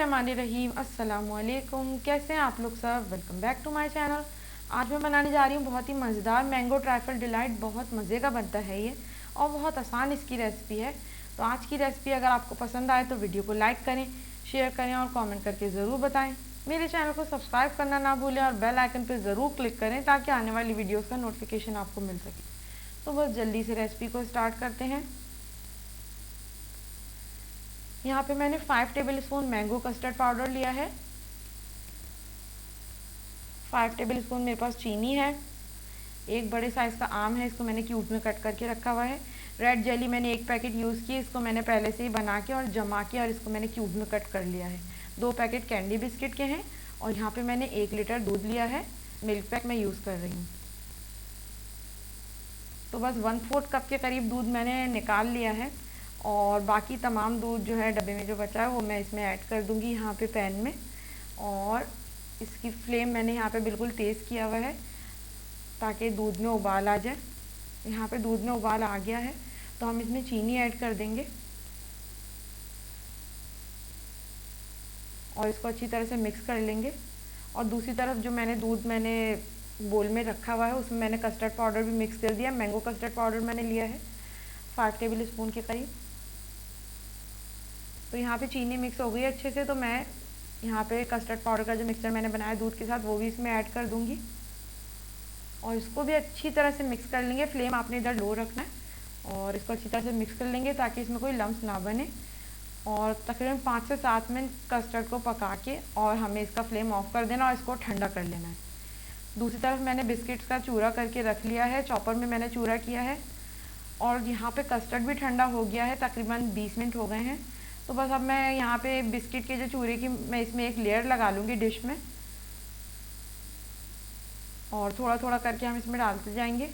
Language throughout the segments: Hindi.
बिस्मिल्लाहिर्रहमानिर्रहीम। अस्सलामुअलैकुम। कैसे हैं आप लोग सब? Welcome back to my channel. आज मैं बनाने जा रही हूँ बहुत ही मज़ेदार मैंगो ट्राइफल डिलाइट। बहुत मज़े का बनता है ये और बहुत आसान इसकी रेसिपी है। तो आज की रेसिपी अगर आपको पसंद आए तो वीडियो को लाइक करें, शेयर करें और कॉमेंट करके ज़रूर बताएँ। मेरे चैनल को सब्सक्राइब करना ना भूलें और बेल आइकन पर ज़रूर क्लिक करें ताकि आने वाली वीडियोज़ का नोटिफिकेशन आपको मिल सके। तो बस जल्दी से रेसिपी को स्टार्ट करते हैं। यहाँ पे मैंने 5 टेबलस्पून मैंगो कस्टर्ड पाउडर लिया है। 5 टेबलस्पून मेरे पास चीनी है। एक बड़े साइज़ का आम है, इसको मैंने क्यूब में कट करके रखा हुआ है। रेड जेली मैंने 1 पैकेट यूज़ की, इसको मैंने पहले से ही बना के और जमा के और इसको मैंने क्यूब में कट कर लिया है। 2 पैकेट कैंडी बिस्किट के हैं और यहाँ पे मैंने 1 लीटर दूध लिया है। मिल्क पैक मैं यूज़ कर रही हूँ। तो बस 1/4 कप के करीब दूध मैंने निकाल लिया है और बाकी तमाम दूध जो है डब्बे में जो बचा है वो मैं इसमें ऐड कर दूंगी यहाँ पे पैन में। और इसकी फ्लेम मैंने यहाँ पे बिल्कुल तेज़ किया हुआ है ताकि दूध में उबाल आ जाए। यहाँ पे दूध में उबाल आ गया है तो हम इसमें चीनी ऐड कर देंगे और इसको अच्छी तरह से मिक्स कर लेंगे। और दूसरी तरफ जो मैंने बोल में रखा हुआ है उसमें मैंने कस्टर्ड पाउडर भी मिक्स कर दिया। मैंगो कस्टर्ड पाउडर मैंने लिया है 5 टेबल स्पून के करीब। तो यहाँ पे चीनी मिक्स हो गई अच्छे से, तो मैं यहाँ पे कस्टर्ड पाउडर का जो मिक्सचर मैंने बनाया दूध के साथ वो भी इसमें ऐड कर दूँगी और इसको भी अच्छी तरह से मिक्स कर लेंगे। फ्लेम आपने इधर लो रखना है और इसको अच्छी तरह से मिक्स कर लेंगे ताकि इसमें कोई लम्स ना बने। और तकरीबन 5 से 7 मिनट कस्टर्ड को पका के और हमें इसका फ्लेम ऑफ कर देना और इसको ठंडा कर लेना है। दूसरी तरफ मैंने बिस्किट्स का चूरा करके रख लिया है, चॉपर में मैंने चूरा किया है और यहाँ पे कस्टर्ड भी ठंडा हो गया है, तकरीबन 20 मिनट हो गए हैं। तो बस अब मैं यहाँ पे बिस्किट के जो चूरे की मैं इसमें एक लेयर लगा लूँगी डिश में और थोड़ा थोड़ा करके हम इसमें डालते जाएंगे।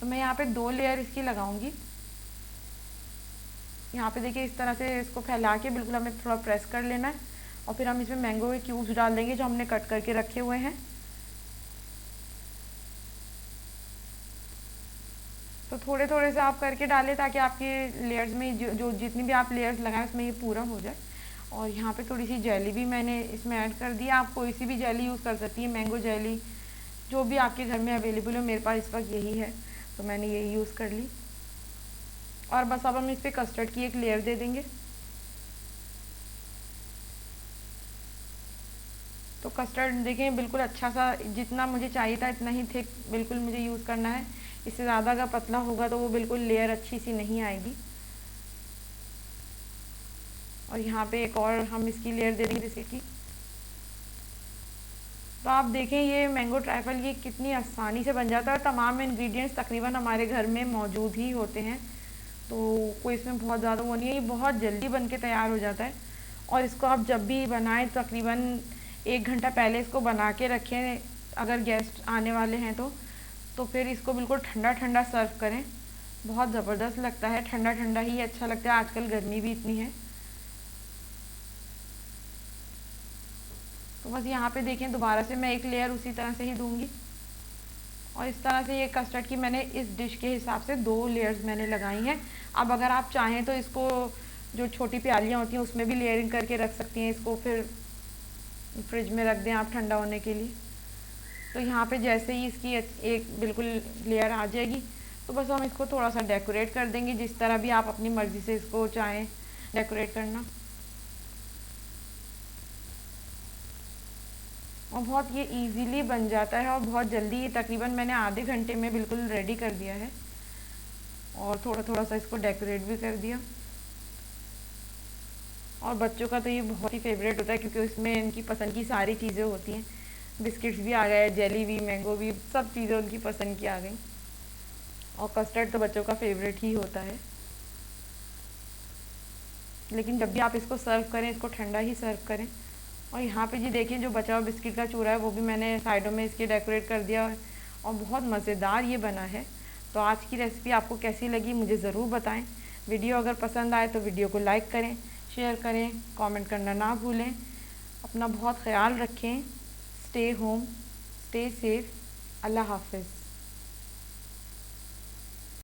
तो मैं यहाँ पे 2 लेयर इसकी लगाऊंगी। यहाँ पे देखिए इस तरह से इसको फैला के बिल्कुल हमें थोड़ा प्रेस कर लेना है और फिर हम इसमें मैंगो के क्यूब्स डाल देंगे जो हमने कट करके रखे हुए हैं। तो थोड़े थोड़े से आप करके डालें ताकि आपके लेयर्स में जो जितनी भी आप लेयर्स लगाएं उसमें ये पूरा हो जाए। और यहाँ पे थोड़ी सी जेली भी मैंने इसमें ऐड कर दी। आप कोई सी भी जेली यूज़ कर सकती हैं, मैंगो जेली जो भी आपके घर में अवेलेबल हो। मेरे पास इस वक्त यही है तो मैंने यही यूज़ कर ली। और बस अब हम इस पर कस्टर्ड की एक लेयर दे देंगे। तो कस्टर्ड देखें बिल्कुल अच्छा सा, जितना मुझे चाहिए था इतना ही थिक बिल्कुल मुझे यूज़ करना है। इससे ज़्यादा अगर पतला होगा तो वो बिल्कुल लेयर अच्छी सी नहीं आएगी। और यहाँ पे एक और हम इसकी लेयर दे देंगे बिस्किट की। तो आप देखें ये मैंगो ट्राइफल ये कितनी आसानी से बन जाता है और तमाम इंग्रेडिएंट्स तकरीबन हमारे घर में मौजूद ही होते हैं। तो कोई इसमें बहुत ज़्यादा वो नहीं है, ये बहुत जल्दी बन के तैयार हो जाता है। और इसको आप जब भी बनाएं तकरीबन 1 घंटा पहले इसको बना के रखें अगर गेस्ट आने वाले हैं तो फिर इसको बिल्कुल ठंडा ठंडा सर्व करें। बहुत ज़बरदस्त लगता है, ठंडा ठंडा ही अच्छा लगता है। आजकल गर्मी भी इतनी है। तो बस यहाँ पे देखें दोबारा से मैं एक लेयर उसी तरह से ही दूंगी और इस तरह से ये कस्टर्ड की मैंने इस डिश के हिसाब से 2 लेयर्स मैंने लगाई हैं। अब अगर आप चाहें तो इसको जो छोटी प्यालियाँ होती हैं उसमें भी लेयरिंग करके रख सकती हैं, इसको फिर फ्रिज में रख दें आप ठंडा होने के लिए। तो यहाँ पे जैसे ही इसकी एक बिल्कुल लेयर आ जाएगी तो बस हम इसको थोड़ा सा डेकोरेट कर देंगे, जिस तरह भी आप अपनी मर्ज़ी से इसको चाहें डेकोरेट करना। और बहुत ये इजीली बन जाता है और बहुत जल्दी, ये तकरीबन मैंने आधे घंटे में बिल्कुल रेडी कर दिया है। और थोड़ा थोड़ा सा इसको डेकोरेट भी कर दिया। और बच्चों का तो ये बहुत ही फेवरेट होता है क्योंकि इसमें इनकी पसंद की सारी चीज़ें होती हैं। बिस्किट्स भी आ गए, जेली भी, मैंगो भी, सब चीज़ें उनकी पसंद की आ गई। और कस्टर्ड तो बच्चों का फेवरेट ही होता है। लेकिन जब भी आप इसको सर्व करें इसको ठंडा ही सर्व करें। और यहाँ पे जी देखें जो बचा हुआ बिस्किट का चूरा है वो भी मैंने साइडों में इसके डेकोरेट कर दिया और बहुत मज़ेदार ये बना है। तो आज की रेसिपी आपको कैसी लगी मुझे ज़रूर बताएं। वीडियो अगर पसंद आए तो वीडियो को लाइक करें, शेयर करें, कमेंट करना ना भूलें। अपना बहुत ख्याल रखें। Stay home, stay safe. अल्लाह हाफिज़।